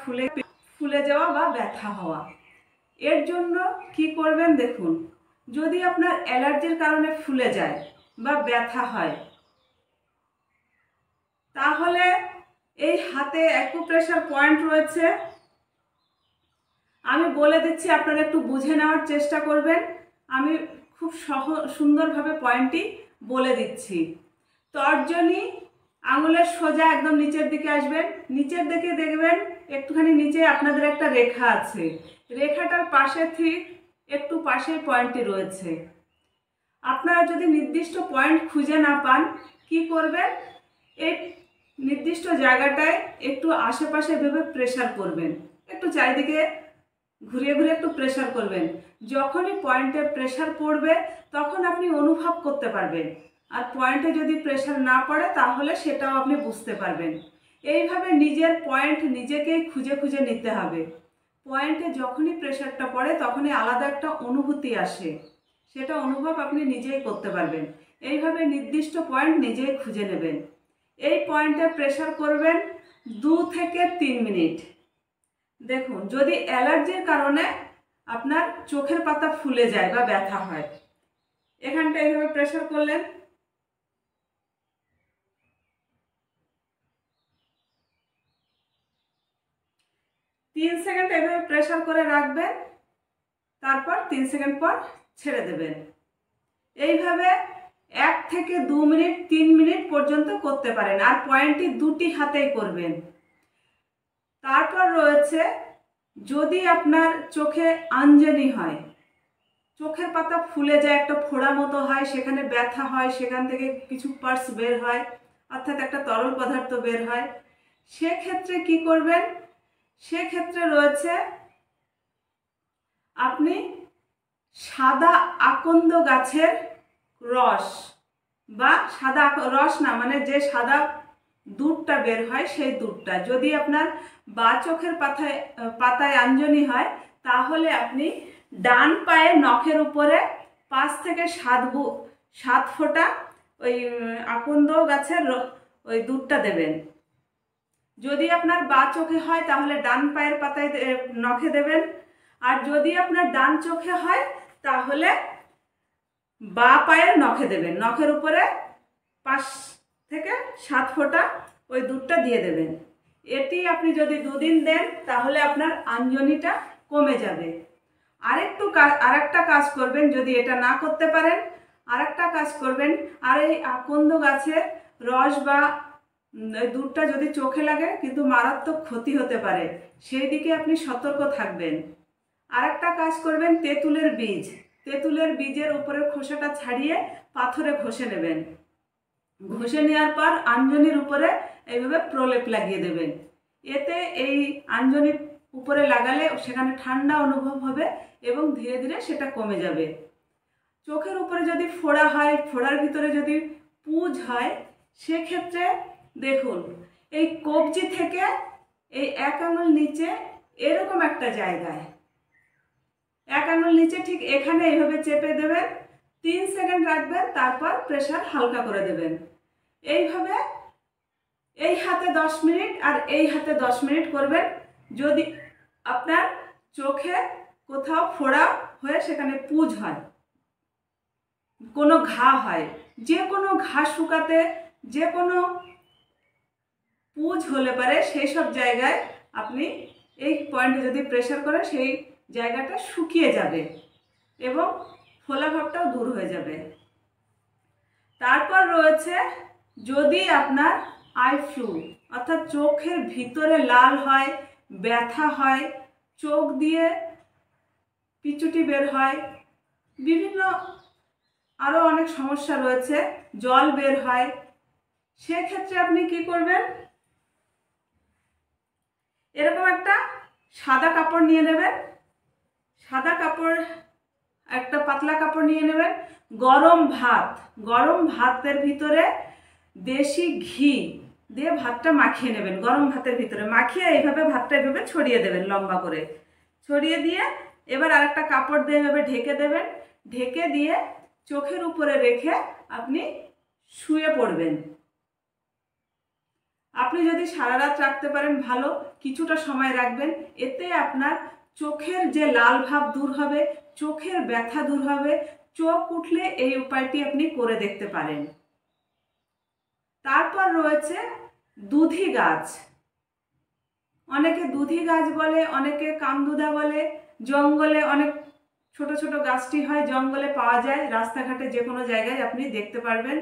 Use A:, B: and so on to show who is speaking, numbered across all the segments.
A: ফুলে ফুলে যাওয়া বা ব্যথা হওয়া। এর জন্য কি করবেন দেখুন, যদি আপনার অ্যালার্জির কারণে ফুলে যায় বা ব্যথা হয়, তাহলে এই হাতে অ্যাকুপ্রেশার পয়েন্ট রয়েছে। আমি বলে দিচ্ছি, আপনারা একটু বুঝে নেওয়ার চেষ্টা করবেন। আমি খুব সুন্দরভাবে পয়েন্টটি বলে দিচ্ছি। তর্জনী আঙুলের সোজা একদম নিচের দিকে আসবেন, নিচের দিকে দেখবেন একটুখানি নিচে আপনাদের একটা রেখা আছে, রেখাটার পাশে ঠিক একটু পাশে পয়েন্টটি রয়েছে। আপনারা যদি নির্দিষ্ট পয়েন্ট খুঁজে না পান, কি করবেন, এই নির্দিষ্ট জায়গাটায় একটু আশেপাশে ভেবে প্রেসার করবেন, একটু চারিদিকে ঘুরিয়ে ঘুরিয়ে একটু প্রেসার করবেন। যখনই পয়েন্টে প্রেসার পড়বে তখন আপনি অনুভব করতে পারবেন, আর পয়েন্টে যদি প্রেসার না পড়ে তাহলে সেটাও আপনি বুঝতে পারবেন। এইভাবে নিজের পয়েন্ট নিজেকেই খুঁজে খুঁজে নিতে হবে। পয়েন্টে যখনই প্রেসারটা পড়ে তখনই আলাদা একটা অনুভূতি আসে, সেটা অনুভব আপনি নিজেই করতে পারবেন। এইভাবে নির্দিষ্ট পয়েন্ট নিজেই খুঁজে নেবেন। এই পয়েন্টে প্রেসার করবেন 2 থেকে 3 মিনিট। দেখুন, যদি অ্যালার্জির কারণে আপনার চোখের পাতা ফুলে যায় বা ব্যথা হয়, এখানটা এইভাবে প্রেসার করলেন, তিন সেকেন্ড এইভাবে প্রেসার করে রাখবেন, তারপর 3 সেকেন্ড পর ছেড়ে দেবেন। এইভাবে 1 থেকে 2 মিনিট 3 মিনিট পর্যন্ত করতে পারেন, আর পয়েন্টটি দুটি হাতেই করবেন। তারপর রয়েছে, যদি আপনার চোখে আঞ্জনি হয়, চোখের পাতা ফুলে যায়, একটা ফোড়া মতো হয়, সেখানে ব্যথা হয়, সেখান থেকে কিছু পার্স বের হয়, অর্থাৎ একটা তরল পদার্থ বের হয়, সেক্ষেত্রে কি করবেন, সেক্ষেত্রে রয়েছে আপনি সাদা আকন্দ গাছের রস, বা সাদা রস না, মানে যে সাদা দুধটা বের হয় সেই দুধটা, যদি আপনার বা চোখের পাতায় আঞ্জনি হয়, তাহলে আপনি ডান পায়ের নখের উপরে 5 থেকে 7 ফোঁটা ওই আকন্দ গাছের ওই দুধটা দেবেন। যদি আপনার বা চোখে হয় তাহলে ডান পায়ের পাতায় নখে দেবেন, আর যদি আপনার ডান চোখে হয় তাহলে বা পায়ের নখে দেবেন। নখের উপরে 5 থেকে 7 ফোঁটা ওই দুধটা দিয়ে দেবেন। এটি আপনি যদি 2 দিন দেন তাহলে আপনার আঞ্জনিটা কমে যাবে। আরেকটা কাজ করবেন, যদি এটা না করতে পারেন আরেকটা কাজ করবেন, আর এই আকন্দ গাছের রস বা দুধটা যদি চোখে লাগে কিন্তু মারাত্মক ক্ষতি হতে পারে, সেই দিকে আপনি সতর্ক থাকবেন। আরেকটা কাজ করবেন, তেঁতুলের বীজের উপরের খোসাটা ছাড়িয়ে পাথরে ঘষে নেবেন। ঘষে নেওয়ার পর আঞ্জনির উপরে এইভাবে প্রলেপ লাগিয়ে দেবেন। এতে এই আঞ্জনির উপরে লাগালে সেখানে ঠান্ডা অনুভব হবে এবং ধীরে ধীরে সেটা কমে যাবে। চোখের উপরে যদি ফোড়া হয়, ফোড়ার ভিতরে যদি পুঁজ হয়, সেক্ষেত্রে দেখুন, এই কবজি থেকে এই 1 আঙুল নিচে এরকম একটা জায়গায়, 1 আঙুল নিচে ঠিক এখানে এইভাবে চেপে দেবেন, 3 সেকেন্ড রাখবেন, তারপর প্রেসার হালকা করে দেবেন। এইভাবে এই হাতে 10 মিনিট আর এই হাতে 10 মিনিট করবেন। যদি আপনার চোখে কোথাও ফোড়া হয়ে সেখানে পুঁজ হয়, কোনো ঘা হয়, যে কোনো ঘা শুকাতে যে কোনো পুঁজ হলে পারে, সেই সব জায়গায় আপনি এই পয়েন্টে যদি প্রেসার করেন সেই জায়গাটা শুকিয়ে যাবে এবং ফোলা ভাবটাও দূর হয়ে যাবে। তারপর রয়েছে, যদি আপনার আই ফ্লু অর্থাৎ চোখের ভিতরে লাল হয়, ব্যথা হয়, চোখ দিয়ে পিচুটি বের হয়, বিভিন্ন আরও অনেক সমস্যা রয়েছে, জল বের হয়, সেক্ষেত্রে আপনি কি করবেন, এরকম একটা সাদা কাপড় নিয়ে নেবেন, সাদা কাপড়, একটা পাতলা কাপড় নিয়ে নেবেন, গরম ভাতের ভিতরে দেশি ঘি দিয়ে ভাতটা মাখিয়ে নেবেন। গরম ভাতের ভিতরে মাখিয়ে এইভাবে ভাতটা এভাবে ছড়িয়ে দেবেন, লম্বা করে ছড়িয়ে দিয়ে এবার আরেকটা কাপড় দিয়ে এভাবে ঢেকে দেবেন। ঢেকে দিয়ে চোখের উপরে রেখে আপনি শুয়ে পড়বেন। আপনি যদি সারা রাত রাখতে পারেন ভালো, কিছুটা সময় রাখবেন। এতে আপনার চোখের যে লাল ভাব দূর হবে, চোখের ব্যথা দূর হবে। চোখ উঠলে এই উপায়টি আপনি করে দেখতে পারেন। তারপর রয়েছে দুধি গাছ। অনেকে দুধি গাছ বলে, অনেকে কামদুধা বলে। জঙ্গলে অনেক ছোট ছোট গাছটি হয়, জঙ্গলে পাওয়া যায়, রাস্তাঘাটে যে কোনো জায়গায় আপনি দেখতে পারবেন।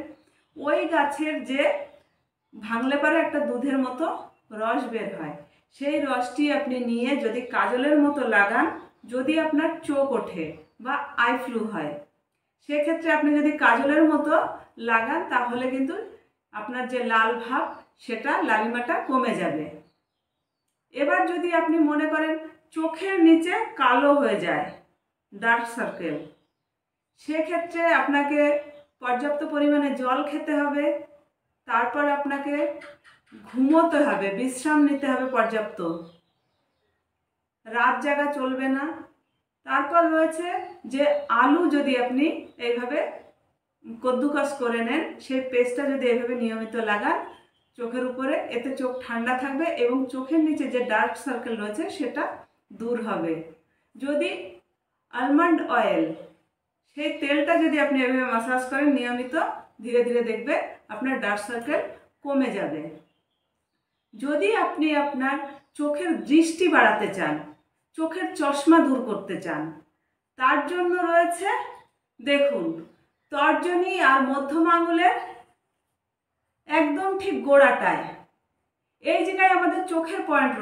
A: ওই গাছের যে ভাঙলে পরে একটা দুধের মতো রস বের হয়, সেই রসটি আপনি নিয়ে যদি কাজলের মতো লাগান, যদি আপনার চোখ ওঠে বা আই ফ্লু হয়, সেক্ষেত্রে আপনি যদি কাজলের মতো লাগান তাহলে কিন্তু আপনার যে লাল ভাব সেটা লালিমাটা কমে যাবে। এবার যদি আপনি মনে করেন চোখের নিচে কালো হয়ে যায়, ডার্ক সার্কেল, সেক্ষেত্রে আপনাকে পর্যাপ্ত পরিমাণে জল খেতে হবে। তারপর আপনাকে ঘুমোতে হবে, বিশ্রাম নিতে হবে পর্যাপ্ত, রাত জাগা চলবে না। তারপর রয়েছে যে আলু যদি আপনি এইভাবে কদ্দুকস করে নেন, সেই পেস্টটা যদি এইভাবে নিয়মিত লাগান চোখের উপরে, এতে চোখ ঠান্ডা থাকবে এবং চোখের নিচে যে ডার্ক সার্কেল রয়েছে সেটা দূর হবে। যদি আলমন্ড অয়েল, সেই তেলটা যদি আপনি এভাবে মাসাজ করেন নিয়মিত, ধীরে ধীরে দেখবে আপনার ডার্ক সার্কেল কমে যাবে। যদি আপনি আপনার চোখের দৃষ্টি বাড়াতে চান, চোখের চশমা দূর করতে চান, তার জন্য রয়েছে, দেখুন, তর্জনী আর মধ্যম আঙুলের একদম ঠিক গোড়াটায় এই জায়গায় আমাদের চোখের পয়েন্ট